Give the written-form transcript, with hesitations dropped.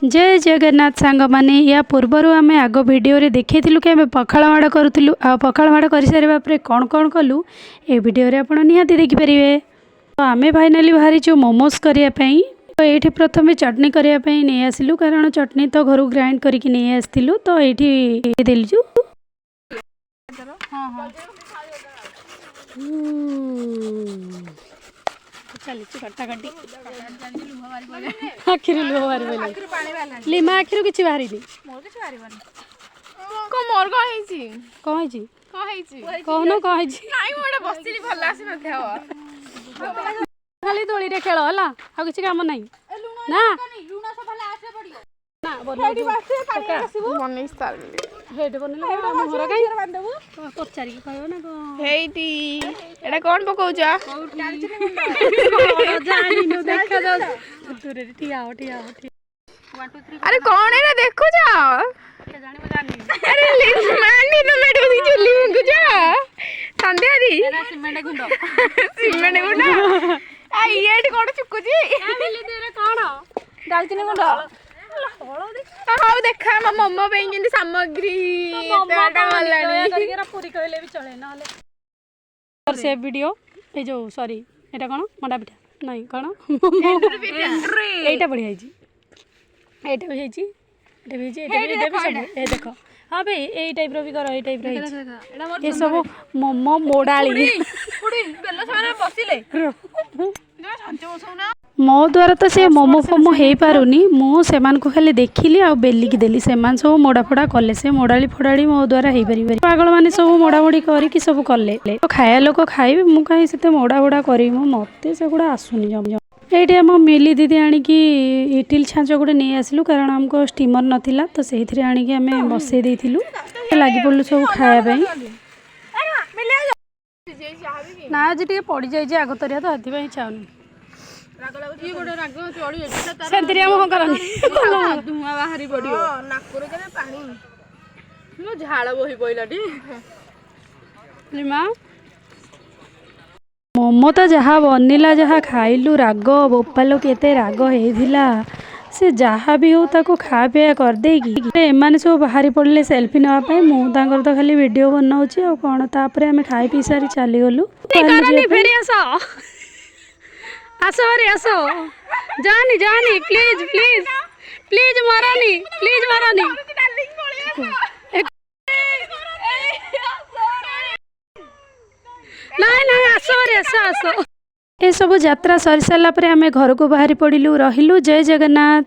जय जगन्नाथ सांग माने या पूर्वर आम आग भिडियो देखी कि आम पखाड़ माड़ करूँ आ पखाड़ माड़ कर सारा पर कौन कौन कलु ए भिडियो आपड़ निहाती देखिपारे। तो आम फाइनाली बाहरीचु मोमोज करने। तो ये प्रथम चटनी करने नहीं आसिलु कारण चटनी तो घर ग्राइंड करके नहीं आसलु तो ये देलु। चली कटाकटी आखिर लुह बाहर लिमा आखिर कि बाहर कहन कौन खाली दोली रे खेल है आ किसी काम ना ना कौन पकाउछ अरे कौन है देखो अरे मानी तो मैं उसी चुल्ली मुंगुछ संध्या दी सिमेंट गुंड आ ये कौन चुकुची कौन दालचीनी गुंड हाँ देखा मो मोमो पे जेंति सामग्री पूरी कहले भी चले ना से वीडियो ए जो सॉरी एटा कौन मंडा पिठा नहीं कौन एटा बढ़िया एटा भी ए देख हाँ भाई यही टाइप रो भी कर यही टाइप ये सब मोमो मोडाली मो द्वारा तो से मोमो फोमो हो पारुनी मुझे खाली देखिली आ बेलिकी देली से सब मोड़ा फोड़ा कले से मोडाली फोडाड़ी मो द्वारा हो पार पागल मैंने सब मोड़ा मोड़ी करके सब कले तो खाया लोक खाइबे मु कहीं से मोड़ा फोड़ा करी मत से गुड़ा आसुनी जम ये आम मिली दीदी आणिकी इटिल छाँच गोटे नहीं आसलु कारण आमको स्टीमर नाला तो से आणिकी आम बसई देलु लगी पड़ू सब खायापी ना आज टे पड़ जाए आग तरिया तो हाथी इच्छा होनी झाड़ बोही पड़ाटी मोमो तो जहाँ बनला जहाँ खाइलु राग बोपालो केते राग होइथिला से जहाँ भी हो ताको खा पिया कर देगी एमाने सब बाहरी पड़े सेल्फी नापी मुझे तो खाली वीडियो बनाऊँगी आ कौन तापर आम खाई पी सारी चली गलु आस बारी आस जानी जानी प्लीज प्लीज प्लीज मारानी नहीं नहीं आस बारी आस आस ये सब यात्रा सरी सारा आम घर को बाहरी पड़िलु रहिलु। जय जगन्नाथ।